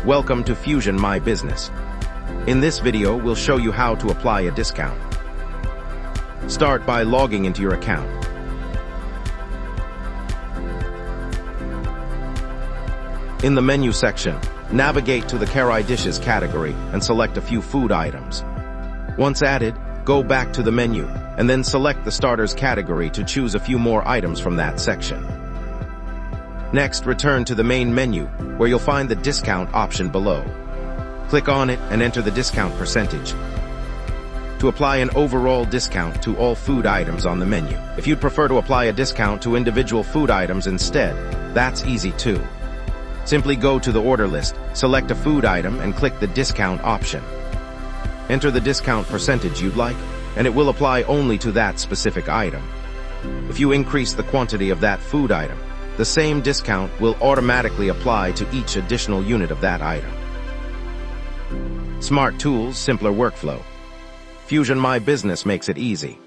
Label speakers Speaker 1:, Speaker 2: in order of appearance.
Speaker 1: Welcome to Fusion My Business. In this video, we'll show you how to apply a discount. Start by logging into your account. In the menu section, navigate to the Karai Dishes category and select a few food items. Once added, go back to the menu and then select the starters category to choose a few more items from that section. Next, return to the main menu, where you'll find the discount option below. Click on it and enter the discount percentage to apply an overall discount to all food items on the menu. If you'd prefer to apply a discount to individual food items instead, that's easy too. Simply go to the order list, select a food item, and click the discount option. Enter the discount percentage you'd like, and it will apply only to that specific item. If you increase the quantity of that food item, the same discount will automatically apply to each additional unit of that item. Smart tools, simpler workflow. Fusion My Business makes it easy.